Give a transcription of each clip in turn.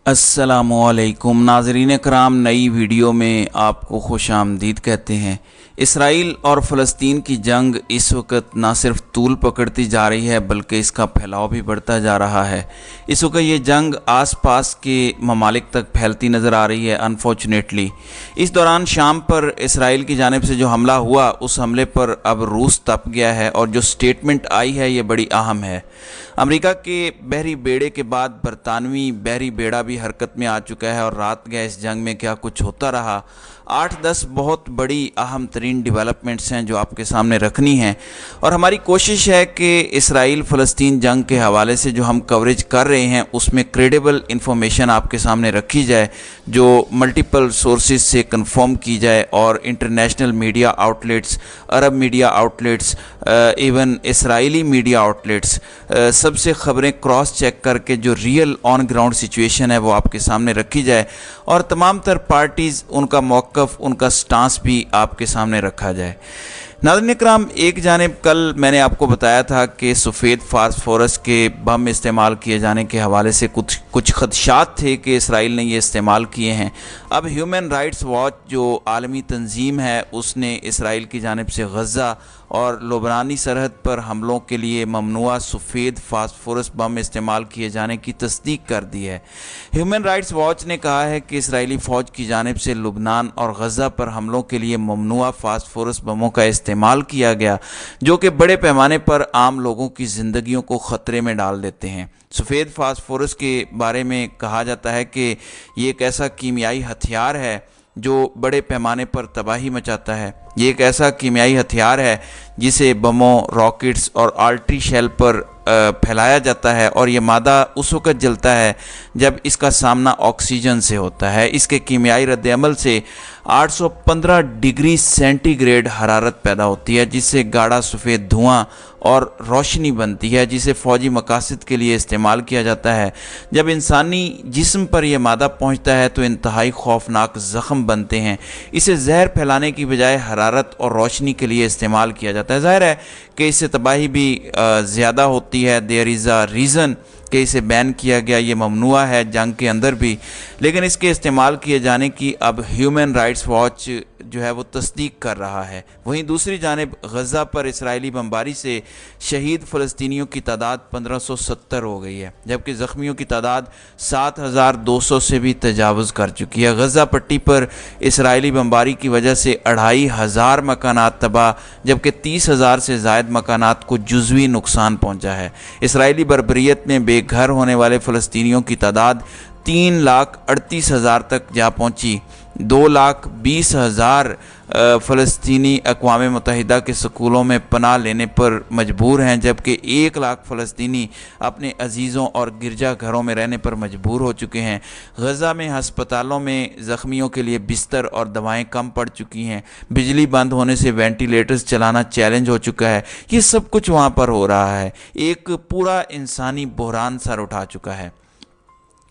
अस्सलामुअलैकुम नाज़रीन कराम, नई वीडियो में आपको खुश आमदीद कहते हैं। इसराइल और फ़लस्तीन की जंग इस वक्त ना सिर्फ तूल पकड़ती जा रही है बल्कि इसका फैलाव भी बढ़ता जा रहा है। इस वक्त ये जंग आसपास के ममालिक तक फैलती नज़र आ रही है अनफॉर्चुनेटली। इस दौरान शाम पर इसराइल की जानिब से जो हमला हुआ, उस हमले पर अब रूस तप गया है और जो स्टेटमेंट आई है ये बड़ी अहम है। अमेरिका के बहरी बेड़े के बाद बरतानवी बहरी बेड़ा भी हरकत में आ चुका है और रात गए इस जंग में क्या कुछ होता रहा। 8-10 बहुत बड़ी अहम तरीन डेवलपमेंट्स हैं जो आपके सामने रखनी हैं, और हमारी कोशिश है कि इसराइल फ़लस्तीन जंग के हवाले से जो हम कवरेज कर रहे हैं उसमें क्रेडिबल इंफॉर्मेशन आपके सामने रखी जाए, जो मल्टीपल सोर्सेज से कंफर्म की जाए और international media outlets, Arab media outlets, even Israeli media outlets सबसे ख़बरें क्रॉस चेक करके जो रियल ऑन ग्राउंड सिचुएशन है वो आपके सामने रखी जाए, और तमाम तर पार्टीज़ उनका मौक़िफ़, उनका स्टांस भी आपके सामने रखा जाए। नाज़रीन इकराम, एक जानिब कल मैंने आपको बताया था कि सफ़ेद फास्फोरस के बम इस्तेमाल किए जाने के हवाले से कुछ खदशात थे कि इसराइल ने ये इस्तेमाल किए हैं। अब ह्यूमन राइट्स वॉच जो आलमी तंजीम है, उसने इसराइल की जानिब से गज़ा और लुबनानी सरहद पर हमलों के लिए ममनुआ सफ़ेद फास्फोरस बम इस्तेमाल किए जाने की तस्दीक कर दी है। ह्यूमन राइट्स वॉच ने कहा है कि इसराइली फ़ौज की जानिब से लुबनान और गज़ा पर हमलों के लिए ममनुआ फास्फोरस बमों का इस्तेमाल किया गया, जो कि बड़े पैमाने पर आम लोगों की ज़िंदगियों को ख़तरे में डाल देते हैं। सफ़ेद फास्फोरस के बारे में कहा जाता है कि ये एक ऐसा कीमियाई हथियार है जो बड़े पैमाने पर तबाही मचाता है। ये एक ऐसा कीमियाई हथियार है जिसे बमों, रॉकेट्स और आर्टरी शेल पर फैलाया जाता है, और ये मादा उस वक़्त जलता है जब इसका सामना ऑक्सीजन से होता है। इसके कीमियाई रद्द-ए-अमल से 815 डिग्री सेंटीग्रेड हरारत पैदा होती है, जिससे गाढ़ा सफ़ेद धुआं और रोशनी बनती है, जिसे फ़ौजी मकासद के लिए इस्तेमाल किया जाता है। जब इंसानी जिस्म पर यह मादा पहुंचता है तो इंतहाई खौफनाक ज़ख़म बनते हैं। इसे जहर फैलाने की बजाय हरारत और रोशनी के लिए इस्तेमाल किया जाता है। ज़ाहिर है कि इससे तबाही भी ज़्यादा होती है। देयर इज़ अ रीज़न कि इसे बैन किया गया, ये ममनुआ है जंग के अंदर भी, लेकिन इसके इस्तेमाल किए जाने की अब ह्यूमन राइट्स वॉच जो है वो तस्दीक कर रहा है। वहीं दूसरी जानिब गज़ा पर इसराइली बमबारी से शहीद फ़लस्तीनियों की तादाद 1570 हो गई है, जबकि ज़ख्मियों की तादाद 7200 से भी तजावुज़ कर चुकी है। गज़ा पट्टी पर इसराइली बमबारी की वजह से 2500 मकानात तबाह, जबकि 30,000 से ज़ायद मकानात को जुज़वी नुकसान पहुँचा है। इसराइली बर्बरियत में बेघर होने वाले फ़लस्तीनियों की तादाद 3,38,000 तक जा पहुँची। 2,20,000 फ़लस्तीनी अक़वाम मुत्तहिदा के स्कूलों में पनाह लेने पर मजबूर हैं, जबकि 1 लाख फ़लस्तीनी अपने अजीज़ों और गिरजा घरों में रहने पर मजबूर हो चुके हैं। गज़ा में हस्पतालों में ज़ख्मियों के लिए बिस्तर और दवाएं कम पड़ चुकी हैं। बिजली बंद होने से वेंटिलेटर्स चलाना चैलेंज हो चुका है। ये सब कुछ वहाँ पर हो रहा है। एक पूरा इंसानी बहरान सर उठा चुका है।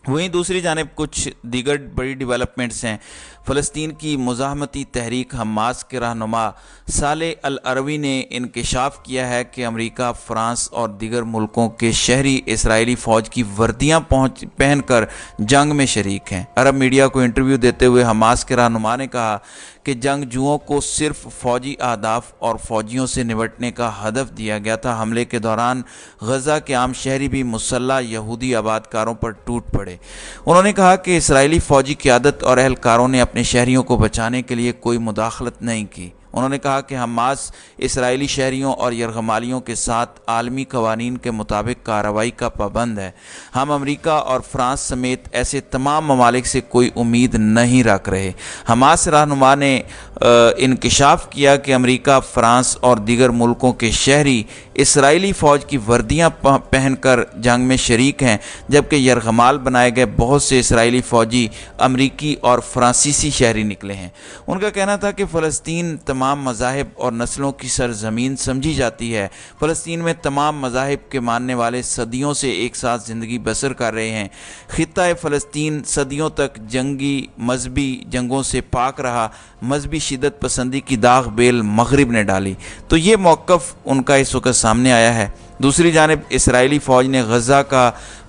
वहीं दूसरी जानिब कुछ दीगर बड़ी डेवलपमेंट्स हैं। फ़लस्तीन की मुज़ाहमती तहरीक हमास के रहनुमा सालेह अल अरवी ने इंकशाफ किया है कि अमेरिका, फ़्रांस और दीगर मुल्कों के शहरी इसराइली फ़ौज की वर्दियाँ पहन कर जंग में शरीक हैं। अरब मीडिया को इंटरव्यू देते हुए हमास के रहनुमा ने कहा कि जंगजुओं को सिर्फ फ़ौजी अहदाफ और फ़ौजियों से निपटने का हदफ दिया गया था। हमले के दौरान गज़ा के आम शहरी भी मुसल्लह यहूदी आबादकारों पर टूट पड़े। उन्होंने कहा कि इसराइली फ़ौजी क़यादत और एहलकारों ने अपने शहरियों को बचाने के लिए कोई मुदाखलत नहीं की। उन्होंने कहा कि हमास इसराइली शहरियों और यरगमालियों के साथ आलमी कवानीन के मुताबिक कार्रवाई का पाबंद है। हम अमेरिका और फ़्रांस समेत ऐसे तमाम ममालिक से कोई उम्मीद नहीं रख रहे। हमास रहनुमा ने इंकशाफ किया कि अमेरिका, फ़्रांस और दीगर मुल्कों के शहरी इसराइली फ़ौज की वर्दियाँ पहनकर जंग में शरीक हैं, जबकि यरगमाल बनाए गए बहुत से इसराइली फ़ौजी अमरीकी और फ़्रांसीसी शहरी निकले हैं। उनका कहना था कि फ़लस्तीन तमाम मज़ाहिब और नस्लों की सरज़मीन समझी जाती है। फ़लस्तीन में तमाम मज़ाहिब के मानने वाले सदियों से एक साथ ज़िंदगी बसर कर रहे हैं। ख़ित्ता फ़लस्तीन सदियों तक जंगी मजहबी जंगों से पाक रहा। मजहबी शिदत पसंदी की दाग बेल मगरिब ने डाली। तो ये मौक़िफ़ उनका इस वक्त सामने आया है। दूसरी जानिब इसराइली फ़ौज ने गज़ा का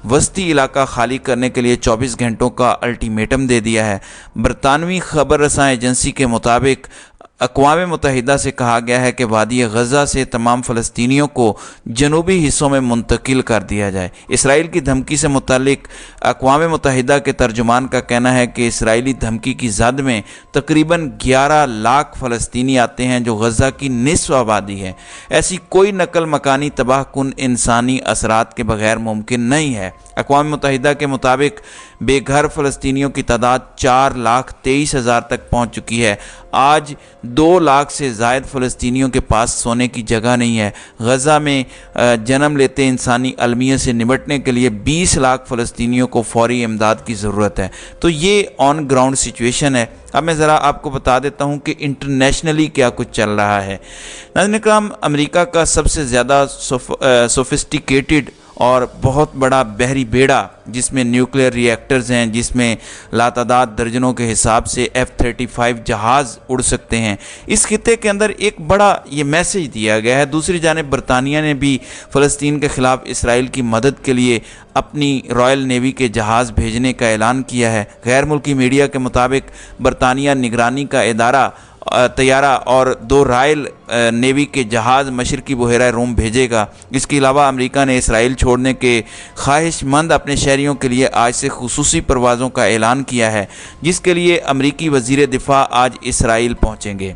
वस्ती इलाका खाली करने के लिए 24 घंटों का अल्टीमेटम दे दिया है। बरतानवी खबर रसां एजेंसी के मुताबिक अक़वाम मुत्तहिदा से कहा गया है कि वादी गज़ा से तमाम फ़लस्तीनियों को जनूबी हिस्सों में मुंतकिल कर दिया जाए। इसराइल की धमकी से मुतालिक अक़वाम मुत्तहिदा के तर्जुमान का कहना है कि इसराइली धमकी की जद में तकरीबन 11 लाख फ़लस्तीनी आते हैं, जो गज़ा की निस्फ आबादी है। ऐसी कोई नकल मकानी तबाहकुन इंसानी असरात के बगैर मुमकिन नहीं है। अक़वाम मुत्तहिदा के मुताबिक बेघर फ़लस्तीनियों की तादाद 4,23,000 तक पहुँच चुकी है। आज 2 लाख से ज़ायद फ़लस्तीनियों के पास सोने की जगह नहीं है। गज़ा में जन्म लेते इंसानी अलमियत से निपटने के लिए 20 लाख फ़लस्तीनियों को फ़ौरी इमदाद की ज़रूरत है। तो ये ऑन ग्राउंड सिचुएशन है। अब मैं ज़रा आपको बता देता हूँ कि इंटरनेशनली क्या कुछ चल रहा है। नाज़रीन इकराम, अमेरिका का सबसे ज़्यादा सोफिस्टिकेटेड और बहुत बड़ा बहरी बेड़ा जिसमें न्यूक्लियर रिएक्टर्स हैं, जिसमें लातादाद दर्जनों के हिसाब से F-35 जहाज़ उड़ सकते हैं, इस खित्ते के अंदर एक बड़ा ये मैसेज दिया गया है। दूसरी जानिब बरतानिया ने भी फ़लस्तीन के ख़िलाफ़ इसराइल की मदद के लिए अपनी रॉयल नेवी के जहाज़ भेजने का ऐलान किया है। गैर मुल्की मीडिया के मुताबिक बरतानिया निगरानी का इदारा तैयारा और 2 रॉयल नेवी के जहाज़ मशरकी बहरा रूम भेजेगा। इसके अलावा अमेरिका ने इसराइल छोड़ने के ख्वाहिशमंद अपने शहरियों के लिए आज से खुसूसी परवाज़ों का ऐलान किया है, जिसके लिए अमेरिकी वज़ीर दिफ़ा आज इसराइल पहुँचेंगे।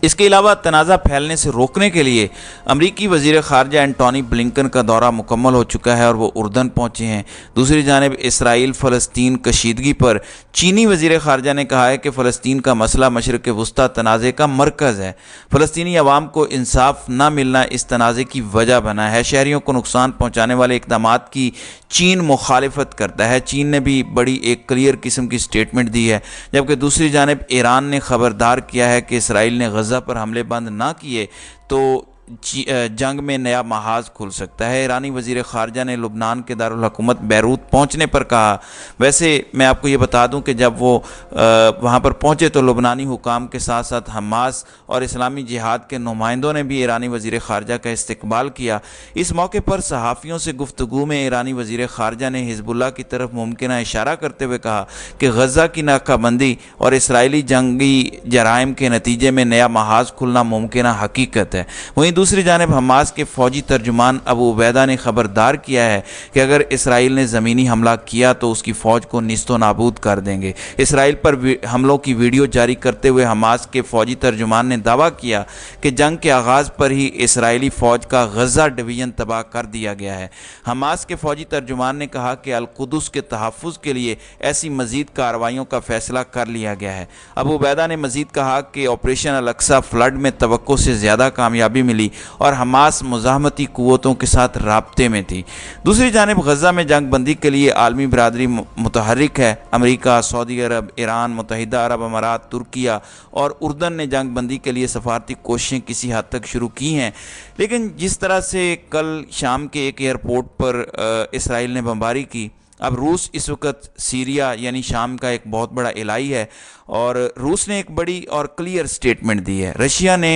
इसके अलावा तनाज़ा फैलने से रोकने के लिए अमरीकी वज़ीर ख़ारजा एंटोनी ब्लिंकन का दौरा मुकम्मल हो चुका है और वो उर्दन पहुँचे हैं। दूसरी जानिब इसराइल फ़लस्तीन कशीदगी पर चीनी वज़ीर ख़ारजा ने कहा है कि फ़लस्तीन का मसला मशरक़ वस्ता तनाज़े का मरकज़ है। फ़लस्तीनी अवाम को इंसाफ न मिलना इस तनाज़े की वजह बना है। शहरियों को नुकसान पहुँचाने वाले इक़दामात की चीन मुखालिफत करता है। चीन ने भी बड़ी एक क्लियर किस्म की स्टेटमेंट दी है, जबकि दूसरी जानिब ईरान ने ख़बरदार किया है कि इसराइल ने गज़ा पर हमले बंद ना किए तो जंग में नया महाज खुल सकता है। ईरानी वज़ीर ख़ारजा ने लुबनान के दारुल हुकूमत बैरूत पहुँचने पर कहा। वैसे मैं आपको ये बता दूं कि जब वो वहाँ पर पहुँचे तो लुबनानी हुकाम के साथ साथ हमास और इस्लामी जिहाद के नुमाइंदों ने भी ईरानी वज़ीर ख़ारजा का इस्तकबाल किया। इस मौके पर सहाफ़ियों से गुफ्तगू में ईरानी वज़ीर ख़ारजा ने हिज़्बुल्लाह की तरफ मुमकिन इशारा करते हुए कहा कि गज़ा की नाकाबंदी और इसराइली जंगी जराइम के नतीजे में नया महाज खुलना मुमकिन हकीकत है। वहीं दूसरी जानिब हमास के फ़ौजी तर्जुमान अबू उबैदा ने ख़बरदार किया है कि अगर इसराइल ने ज़मीनी हमला किया तो उसकी फ़ौज को निस्तो नाबूद कर देंगे। इसराइल पर हमलों की वीडियो जारी करते हुए हमास के फ़ौजी तर्जुमान ने दावा किया कि जंग के आगाज़ पर ही इसराइली फ़ौज का गज़ा डिवीज़न तबाह कर दिया गया है। हमास के फ़ौजी तर्जुमान ने कहा कि अल-कुद्स के तहफ़्फ़ुज़ के लिए ऐसी मज़ीद कार्रवाइयों का फ़ैसला कर लिया गया है। अबू उबैदा ने मज़ीद कहा कि ऑपरेशन अल-अक्सा फ्लड में तवक्को से ज़्यादा कामयाबी मिली और हमास मुज़ाहमती क़ुव्वतों के साथ राब्ते में थी। दूसरी जानिब गज़ा में जंग बंदी के लिए आलमी बरादरी मुतहर्रिक है। अमेरिका, सऊदी अरब, ईरान, मुत्तहिदा अरब अमारात, तुर्किया और उर्दन ने जंग बंदी के लिए सफारती कोशिशें किसी हद तक शुरू की हैं, लेकिन जिस तरह से कल शाम के एक एयरपोर्ट पर इसराइल ने बमबारी की, अब रूस इस वक्त सीरिया यानी शाम का एक बहुत बड़ा इलाई है और रूस ने एक बड़ी और क्लियर स्टेटमेंट दी है। रशिया ने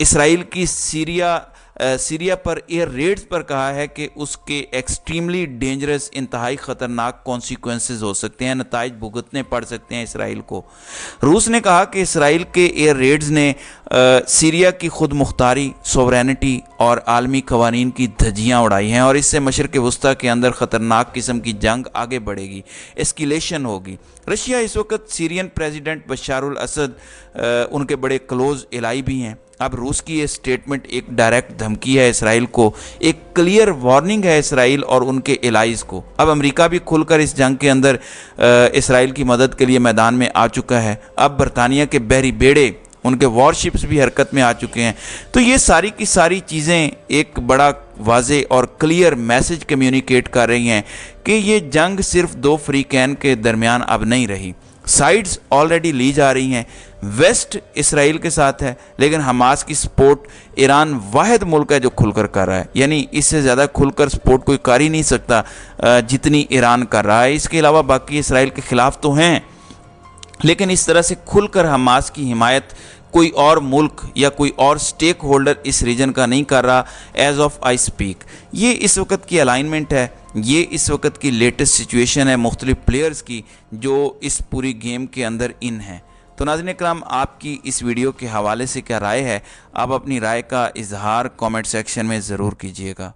इसराइल की सीरिया पर एयर रेड्स पर कहा है कि उसके एक्सट्रीमली डेंजरस इंतहाई ख़तरनाक कॉन्सिक्वेंसेस हो सकते हैं, नताइज भुगतने पड़ सकते हैं इसराइल को। रूस ने कहा कि इसराइल के एयर रेड्स ने सीरिया की खुद मुख्तारी, सोवरेनिटी और आलमी कवानीन की धज्जियाँ उड़ाई हैं और इससे मशरक़ वस्ता के अंदर ख़तरनाक किस्म की जंग आगे बढ़ेगी, एस्किलेशन होगी। रशिया इस वक्त सीरियन प्रेसिडेंट बशारुल असद उनके बड़े क्लोज एलाई भी हैं। अब रूस की ये स्टेटमेंट एक डायरेक्ट धमकी है इसराइल को, एक क्लियर वार्निंग है इसराइल और उनके एलाइज़ को। अब अमेरिका भी खुलकर इस जंग के अंदर इसराइल की मदद के लिए मैदान में आ चुका है। अब बरतानिया के बहरी बेड़े, उनके वॉरशिप्स भी हरकत में आ चुके हैं। तो ये सारी की सारी चीज़ें एक बड़ा वाज़े और क्लियर मैसेज कम्युनिकेट कर रही हैं कि ये जंग सिर्फ 2 फ़रीक़ैन के दरमियान अब नहीं रही। साइड्स ऑलरेडी ली जा रही हैं। वेस्ट इसराइल के साथ है, लेकिन हमास की सपोर्ट ईरान वाहिद मुल्क है जो खुलकर कर रहा है, यानी इससे ज़्यादा खुलकर सपोर्ट कोई कर ही नहीं सकता जितनी ईरान कर रहा है। इसके अलावा बाकी इसराइल के ख़िलाफ़ तो हैं, लेकिन इस तरह से खुलकर हमास की हिमायत کوئی اور ملک یا کوئی اور سٹیک ہولڈر اس ریجن کا نہیں کر رہا ایز آف آئی سپیک۔ یہ اس وقت کی الائنمنٹ ہے، یہ اس وقت کی لیٹسٹ سچویشن ہے مختلف پلیئرز کی جو اس پوری گیم کے اندر ان ہیں۔ تو ناظرین اکرام، آپ کی اس ویڈیو کے حوالے سے کیا رائے ہے؟ آپ اپنی رائے کا اظہار کامنٹ سیکشن میں ضرور کیجیے گا۔